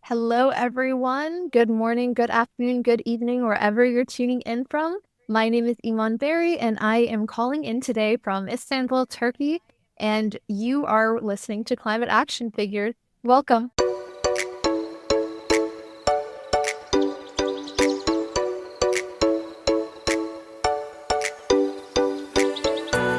Hello, everyone. Good morning, good afternoon, good evening, wherever you're tuning in from. My name is Iman, and I am calling in today from Istanbul, Turkey, and you are listening to Climate Action Figures. Welcome.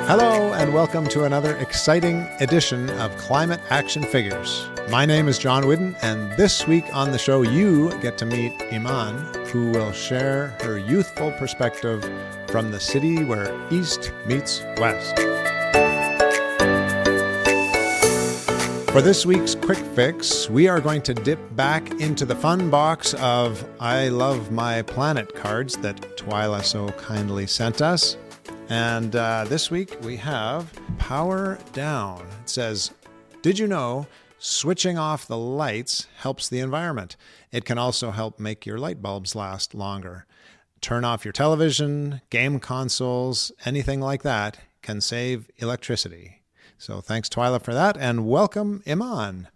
Hello, and welcome to another exciting edition of Climate Action Figures. My name is John Whidden, and this week on the show, you get to meet Iman, who will share her youthful perspective from the city where East meets West. For this week's Quick Fix, we are going to dip back into the fun box of I Love My Planet cards that Twyla so kindly sent us. And this week we have Power Down. It says, did you know switching off the lights helps the environment? It can also help make your light bulbs last longer. Turn off your television, game consoles, anything like that can save electricity. So thanks, Twyla, for that. And welcome, Iman.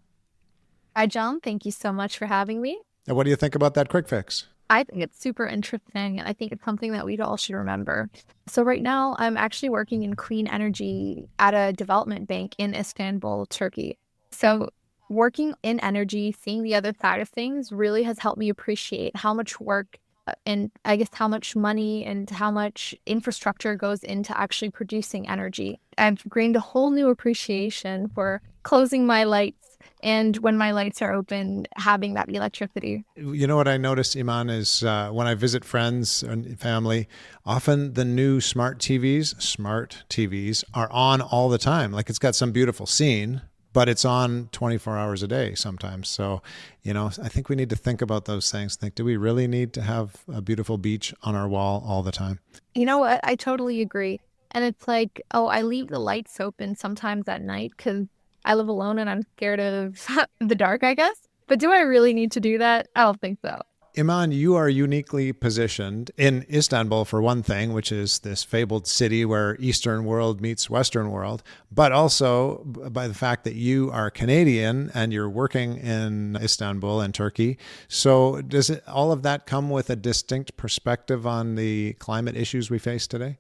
Hi, John. Thank you so much for having me. And what do you think about that quick fix? I think it's super interesting, and I think it's something that we all should remember. So right now, I'm actually working in clean energy at a development bank in Istanbul, Turkey. So working in energy, seeing the other side of things really has helped me appreciate how much work and I guess how much money and how much infrastructure goes into actually producing energy. I've gained a whole new appreciation for closing my lights and when my lights are open, having that electricity. You know what I noticed, Iman, is when I visit friends and family, often the new smart TVs are on all the time. Like it's got some beautiful scene, but it's on 24 hours a day sometimes. So, I think we need to think about those things. Do we really need to have a beautiful beach on our wall all the time? You know what? I totally agree. And it's like, I leave the lights open sometimes at night because I live alone and I'm scared of the dark, I guess. But do I really need to do that? I don't think so. Iman, you are uniquely positioned in Istanbul, for one thing, which is this fabled city where Eastern world meets Western world, but also by the fact that you are Canadian and you're working in Istanbul in Turkey. So does all of that come with a distinct perspective on the climate issues we face today?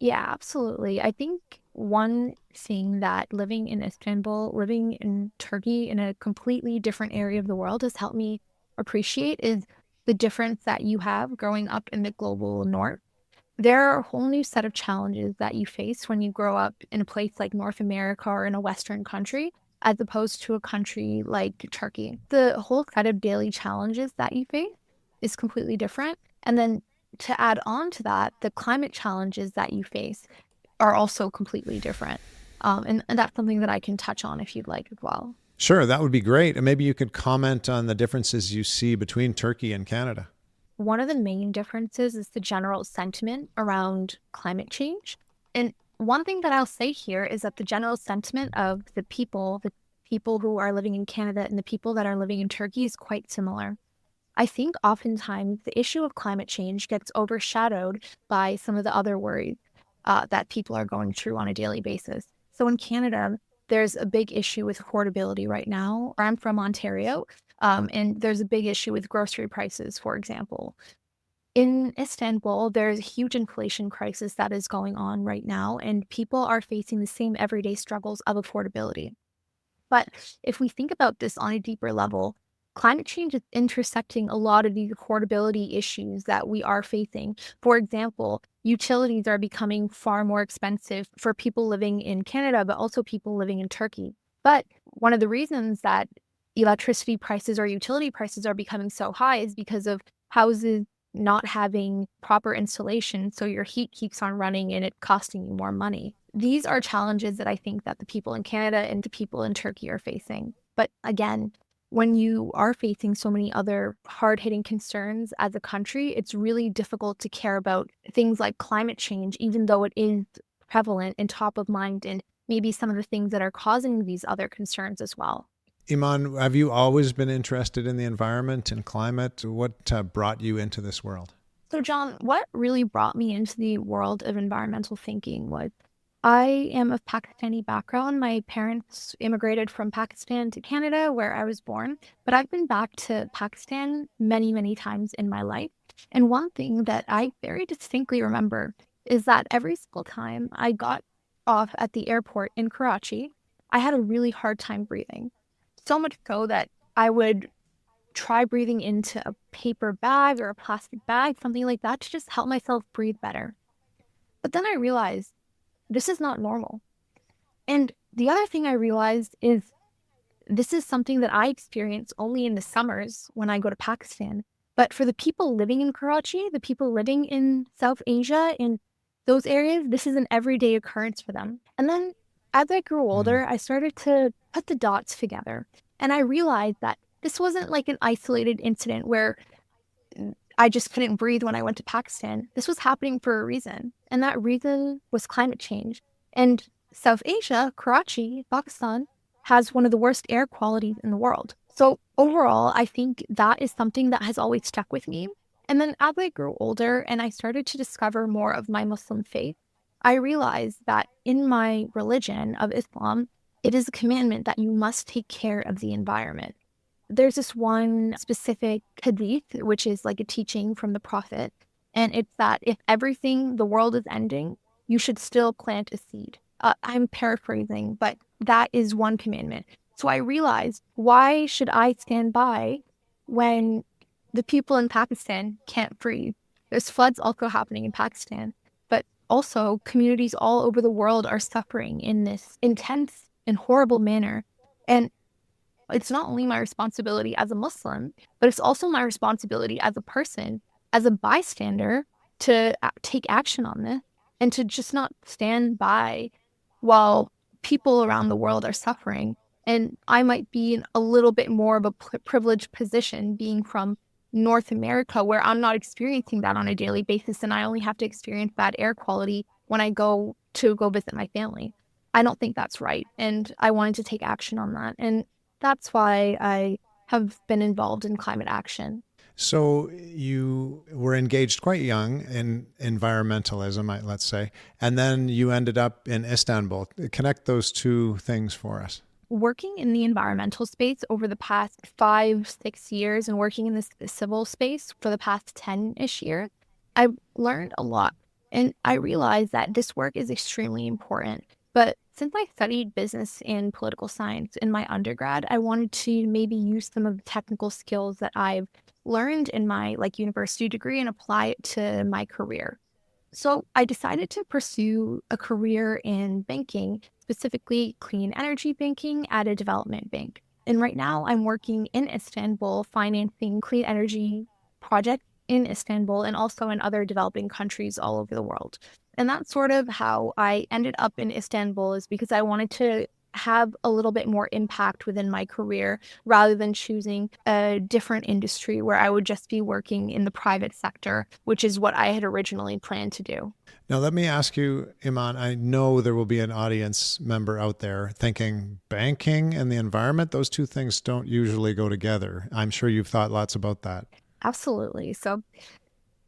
Yeah, absolutely. I think one thing that living in Istanbul, living in Turkey in a completely different area of the world has helped me appreciate is the difference that you have growing up in the global north. There are a whole new set of challenges that you face when you grow up in a place like North America or in a Western country, as opposed to a country like Turkey. The whole set of daily challenges that you face is completely different. And then to add on to that, the climate challenges that you face are also completely different. And that's something that I can touch on if you'd like as well. Sure, that would be great. And maybe you could comment on the differences you see between Turkey and Canada. One of the main differences is the general sentiment around climate change. And one thing that I'll say here is that the general sentiment of the people who are living in Canada and the people that are living in Turkey is quite similar. I think oftentimes the issue of climate change gets overshadowed by some of the other worries that people are going through on a daily basis. So in Canada, there's a big issue with affordability right now. I'm from Ontario, and there's a big issue with grocery prices, for example. In Istanbul, there's a huge inflation crisis that is going on right now, and people are facing the same everyday struggles of affordability. But if we think about this on a deeper level, climate change is intersecting a lot of these affordability issues that we are facing. For example, utilities are becoming far more expensive for people living in Canada, but also people living in Turkey. But one of the reasons that electricity prices or utility prices are becoming so high is because of houses not having proper insulation, so your heat keeps on running and it costing you more money. These are challenges that I think that the people in Canada and the people in Turkey are facing. But again, when you are facing so many other hard-hitting concerns as a country, it's really difficult to care about things like climate change, even though it is prevalent and top of mind and maybe some of the things that are causing these other concerns as well. Iman, have you always been interested in the environment and climate? What brought you into this world? So, John, what really brought me into the world of environmental thinking was I am of Pakistani background. My parents immigrated from Pakistan to Canada, where I was born, but I've been back to Pakistan many, many times in my life. And one thing that I very distinctly remember is that every single time I got off at the airport in Karachi, I had a really hard time breathing. So much so that I would try breathing into a paper bag or a plastic bag, something like that, to just help myself breathe better. But then I realized this is not normal. And the other thing I realized is this is something that I experience only in the summers when I go to Pakistan. But for the people living in Karachi, the people living in South Asia, in those areas, this is an everyday occurrence for them. And then as I grew Mm. older, I started to put the dots together. And I realized that this wasn't like an isolated incident where I just couldn't breathe when I went to Pakistan. This was happening for a reason, and that reason was climate change. And South Asia, Karachi, Pakistan, has one of the worst air qualities in the world. So overall, I think that is something that has always stuck with me. And then as I grew older and I started to discover more of my Muslim faith, I realized that in my religion of Islam, it is a commandment that you must take care of the environment. There's this one specific hadith, which is like a teaching from the Prophet. And it's that if everything, the world is ending, you should still plant a seed. I'm paraphrasing, but that is one commandment. So I realized, why should I stand by when the people in Pakistan can't breathe? There's floods also happening in Pakistan, but also communities all over the world are suffering in this intense and horrible manner. And it's not only my responsibility as a Muslim, but it's also my responsibility as a person, as a bystander, to take action on this and to just not stand by while people around the world are suffering. And I might be in a little bit more of a privileged position being from North America, where I'm not experiencing that on a daily basis, and I only have to experience bad air quality when I go visit my family. I don't think that's right, and I wanted to take action on that. And that's why I have been involved in climate action. So you were engaged quite young in environmentalism, let's say, and then you ended up in Istanbul. Connect those two things for us. Working in the environmental space over the past 5, 6 years and working in this civil space for the past 10-ish years, I've learned a lot. And I realized that this work is extremely important. But since I studied business and political science in my undergrad, I wanted to maybe use some of the technical skills that I've learned in my university degree and apply it to my career. So I decided to pursue a career in banking, specifically clean energy banking at a development bank. And right now I'm working in Istanbul financing clean energy projects in Istanbul and also in other developing countries all over the world. And that's sort of how I ended up in Istanbul, is because I wanted to have a little bit more impact within my career rather than choosing a different industry where I would just be working in the private sector, which is what I had originally planned to do. Now, let me ask you, Iman, I know there will be an audience member out there thinking banking and the environment, those two things don't usually go together. I'm sure you've thought lots about that. Absolutely. So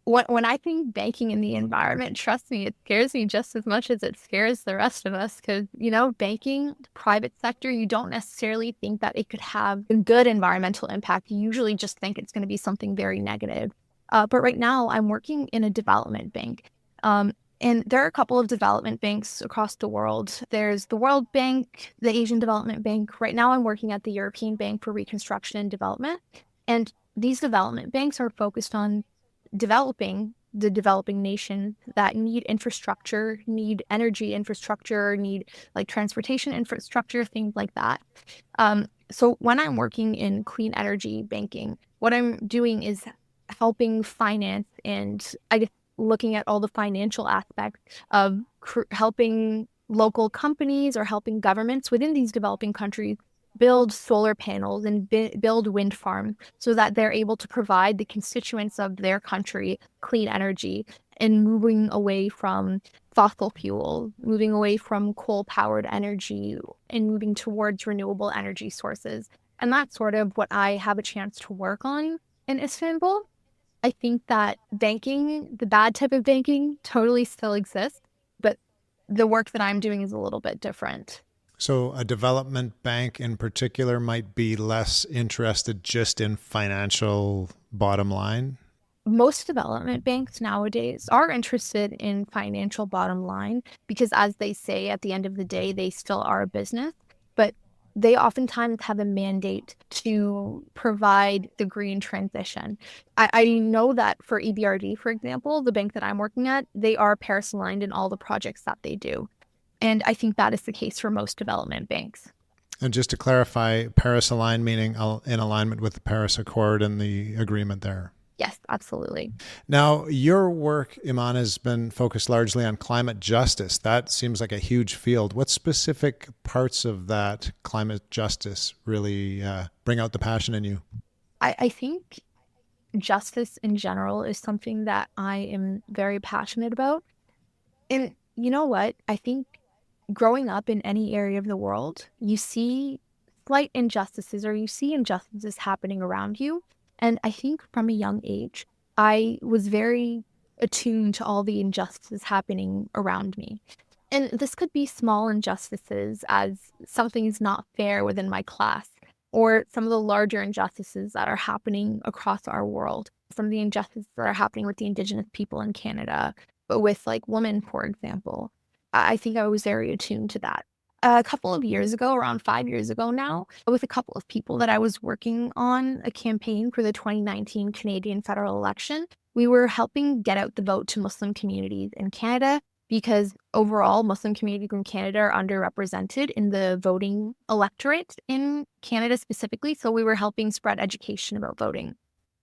when I think banking in the environment, trust me, it scares me just as much as it scares the rest of us. Because, banking, private sector, you don't necessarily think that it could have a good environmental impact. You usually just think it's going to be something very negative. But right now, I'm working in a development bank. And there are a couple of development banks across the world. There's the World Bank, the Asian Development Bank. Right now, I'm working at the European Bank for Reconstruction and Development. And these development banks are focused on developing the developing nations that need infrastructure, need energy infrastructure, need transportation infrastructure, things like that. So when I'm working in clean energy banking, what I'm doing is helping finance and I guess looking at all the financial aspects of helping local companies or helping governments within these developing countries build solar panels and build wind farms so that they're able to provide the constituents of their country clean energy and moving away from fossil fuels, moving away from coal-powered energy and moving towards renewable energy sources. And that's sort of what I have a chance to work on in Istanbul. I think that banking, the bad type of banking, totally still exists, but the work that I'm doing is a little bit different. So, a development bank in particular might be less interested just in financial bottom line. Most development banks nowadays are interested in financial bottom line because, as they say, at the end of the day, they still are a business, but they oftentimes have a mandate to provide the green transition. I know that for EBRD, for example, the bank that I'm working at, they are Paris aligned in all the projects that they do. And I think that is the case for most development banks. And just to clarify, Paris aligned meaning in alignment with the Paris Accord and the agreement there. Yes, absolutely. Now, your work, Iman, has been focused largely on climate justice. That seems like a huge field. What specific parts of that climate justice really bring out the passion in you? I think justice in general is something that I am very passionate about. And you know what? I think growing up in any area of the world, you see slight injustices or you see injustices happening around you. And I think from a young age, I was very attuned to all the injustices happening around me. And this could be small injustices as something is not fair within my class, or some of the larger injustices that are happening across our world, from the injustices that are happening with the Indigenous people in Canada, but with like women, for example. I think I was very attuned to that. A couple of years ago, around 5 years ago now, with a couple of people that I was working on a campaign for the 2019 Canadian federal election, we were helping get out the vote to Muslim communities in Canada because overall Muslim communities in Canada are underrepresented in the voting electorate in Canada specifically. So we were helping spread education about voting.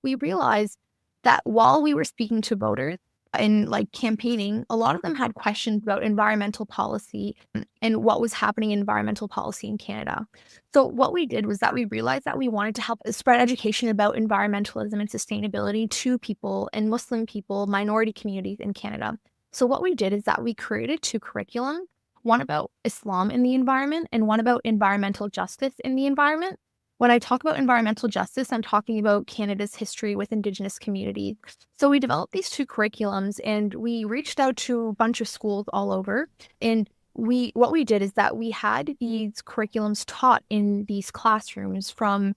We realized that while we were speaking to voters and like campaigning, a lot of them had questions about environmental policy and what was happening in environmental policy in Canada. So what we did was that we realized that we wanted to help spread education about environmentalism and sustainability to people and Muslim people, minority communities in Canada. So what we did is that we created two curriculums, one about Islam in the environment and one about environmental justice in the environment. When I talk about environmental justice, I'm talking about Canada's history with Indigenous communities. So we developed these two curriculums and we reached out to a bunch of schools all over. And what we did is that we had these curriculums taught in these classrooms from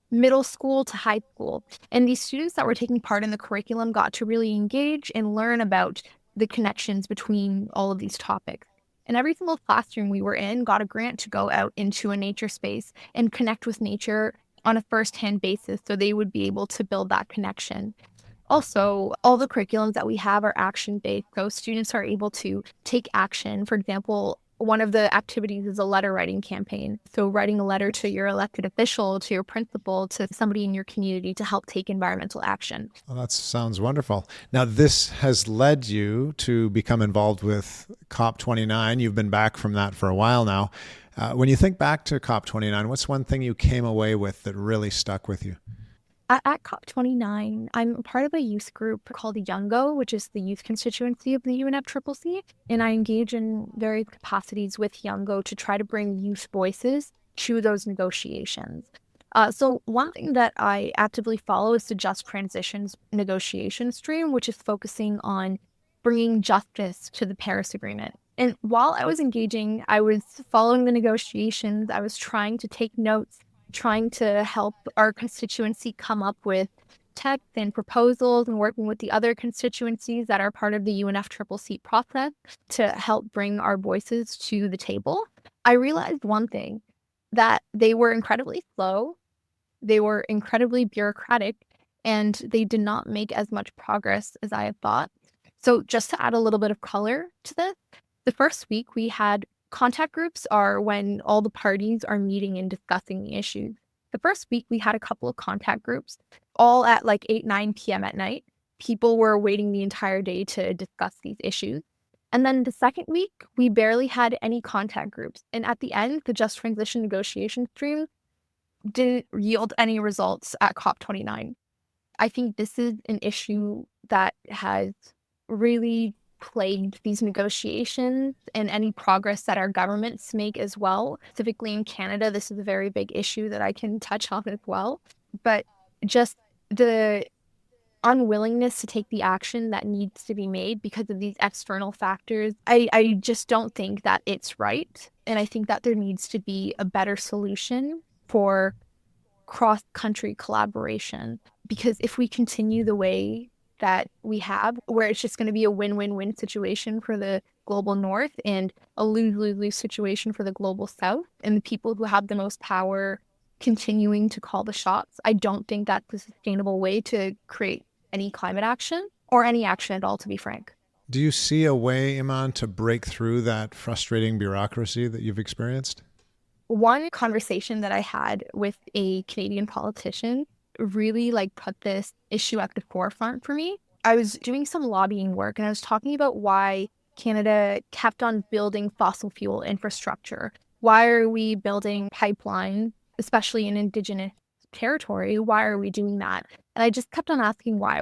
middle school to high school. And these students that were taking part in the curriculum got to really engage and learn about the connections between all of these topics. And every single classroom we were in got a grant to go out into a nature space and connect with nature on a first-hand basis so they would be able to build that connection. Also, all the curriculums that we have are action-based, so students are able to take action. For example, one of the activities is a letter writing campaign. So writing a letter to your elected official, to your principal, to somebody in your community to help take environmental action. Well, that sounds wonderful. Now, this has led you to become involved with COP29. You've been back from that for a while now. When you think back to COP29, what's one thing you came away with that really stuck with you? At COP29, I'm part of a youth group called Youngo, which is the youth constituency of the UNFCCC, and I engage in various capacities with Youngo to try to bring youth voices to those negotiations. So one thing that I actively follow is the Just Transitions negotiation stream, which is focusing on bringing justice to the Paris Agreement. And while I was engaging, I was following the negotiations, I was trying to take notes, trying to help our constituency come up with text and proposals and working with the other constituencies that are part of the UNFCCC process to help bring our voices to the table. I realized one thing, that they were incredibly slow, they were incredibly bureaucratic, and they did not make as much progress as I had thought. So just to add a little bit of color to this, the first week we had contact groups are when all the parties are meeting and discussing the issues. The first week, we had a couple of contact groups, all at like 8, 9 p.m. at night. People were waiting the entire day to discuss these issues. And then the second week, we barely had any contact groups. And at the end, the Just Transition negotiation stream didn't yield any results at COP29. I think this is an issue that has really plagued these negotiations and any progress that our governments make as well. Specifically in Canada, this is a very big issue that I can touch on as well. But just the unwillingness to take the action that needs to be made because of these external factors, I just don't think that it's right. And I think that there needs to be a better solution for cross-country collaboration. Because if we continue the way that we have, where it's just going to be a win-win-win situation for the global north and a lose-lose-lose situation for the global south, and the people who have the most power continuing to call the shots, I don't think that's a sustainable way to create any climate action or any action at all, to be frank. Do you see a way, Iman, to break through that frustrating bureaucracy that you've experienced? One conversation that I had with a Canadian politician really put this issue at the forefront for me. I was doing some lobbying work and I was talking about why Canada kept on building fossil fuel infrastructure. Why are we building pipelines, especially in Indigenous territory? Why are we doing that? And I just kept on asking why.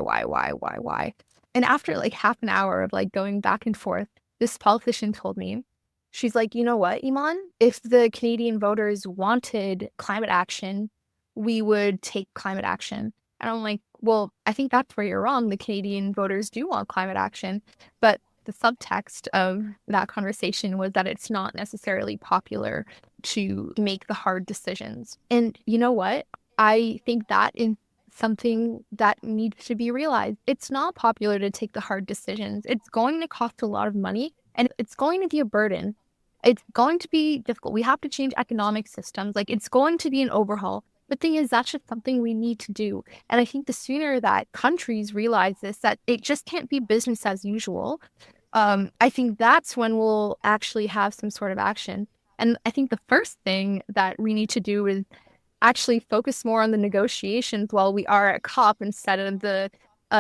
And after half an hour of going back and forth, this politician told me, she's like, you know what, Iman? If the Canadian voters wanted climate action, we would take climate action. And I'm like, well, I think that's where you're wrong. The Canadian voters do want climate action. But the subtext of that conversation was that it's not necessarily popular to make the hard decisions. And you know what? I think that is something that needs to be realized. It's not popular to take the hard decisions. It's going to cost a lot of money and it's going to be a burden. It's going to be difficult. We have to change economic systems. It's going to be an overhaul. The thing is, that's just something we need to do. And I think the sooner that countries realize this, that it just can't be business as usual, I think that's when we'll actually have some sort of action. And I think the first thing that we need to do is actually focus more on the negotiations while we are at COP instead of the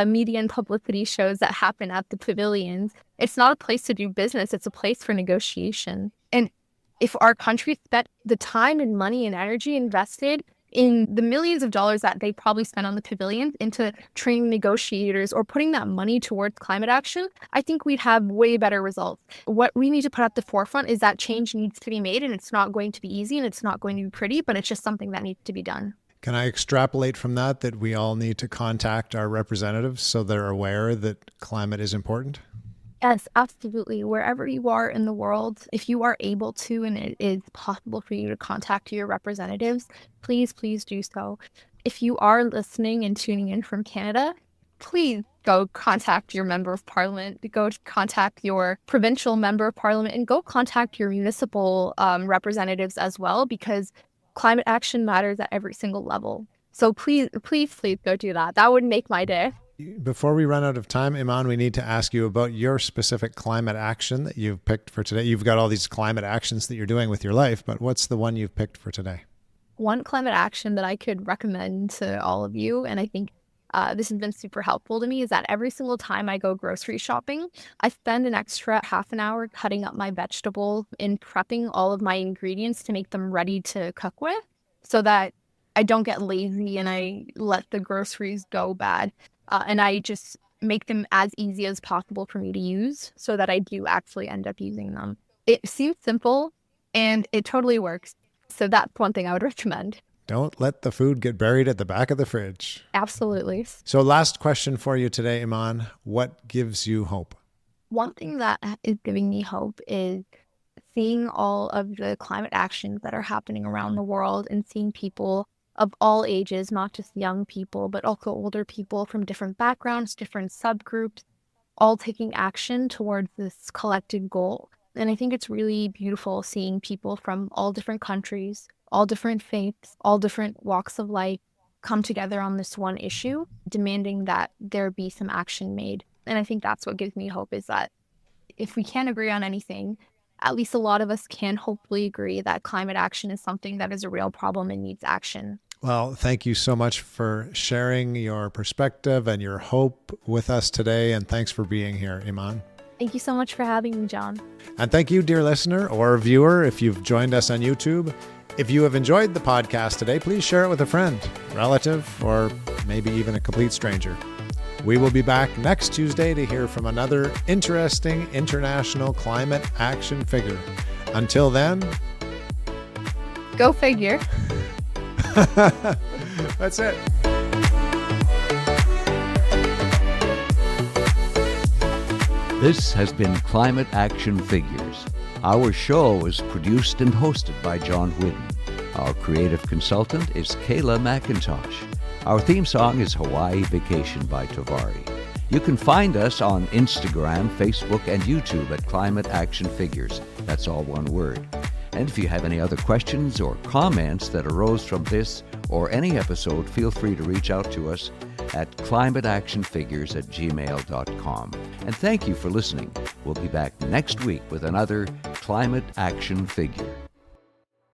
media and publicity shows that happen at the pavilions. It's not a place to do business. It's a place for negotiation. And if our country spent the time and money and energy invested in the millions of dollars that they probably spent on the pavilions into training negotiators or putting that money towards climate action, I think we'd have way better results. What we need to put at the forefront is that change needs to be made, and it's not going to be easy and it's not going to be pretty, but it's just something that needs to be done. Can I extrapolate from that we all need to contact our representatives so they're aware that climate is important? Yes, absolutely. Wherever you are in the world, if you are able to and it is possible for you to contact your representatives, please do so. If you are listening and tuning in from Canada, please go contact your member of parliament, go contact your provincial member of parliament, and go contact your municipal representatives as well, because climate action matters at every single level. So please go do that. That would make my day. Before we run out of time, Iman, we need to ask you about your specific climate action that you've picked for today. You've got all these climate actions that you're doing with your life, but what's the one you've picked for today? One climate action that I could recommend to all of you, and I think this has been super helpful to me, is that every single time I go grocery shopping, I spend an extra half an hour cutting up my vegetables and prepping all of my ingredients to make them ready to cook with, so that I don't get lazy and I let the groceries go bad. And I just make them as easy as possible for me to use so that I do actually end up using them. It seems simple and it totally works. So that's one thing I would recommend. Don't let the food get buried at the back of the fridge. Absolutely. So last question for you today, Iman. What gives you hope? One thing that is giving me hope is seeing all of the climate actions that are happening around the world and seeing people of all ages, not just young people, but also older people from different backgrounds, different subgroups, all taking action towards this collective goal. And I think it's really beautiful seeing people from all different countries, all different faiths, all different walks of life come together on this one issue, demanding that there be some action made. And I think that's what gives me hope, is that if we can't agree on anything, at least a lot of us can hopefully agree that climate action is something that is a real problem and needs action. Well, thank you so much for sharing your perspective and your hope with us today. And thanks for being here, Iman. Thank you so much for having me, John. And thank you, dear listener or viewer, if you've joined us on YouTube. If you have enjoyed the podcast today, please share it with a friend, relative, or maybe even a complete stranger. We will be back next Tuesday to hear from another interesting international climate action figure. Until then, go figure. That's it. This has been Climate Action Figures. Our show is produced and hosted by John Whidden. Our creative consultant is Kayla McIntosh. Our theme song is Hawaii Vacation by Tovari. You can find us on Instagram, Facebook, and YouTube at Climate Action Figures. That's all one word. And if you have any other questions or comments that arose from this or any episode, feel free to reach out to us at climateactionfigures@gmail.com. And thank you for listening. We'll be back next week with another Climate Action Figure.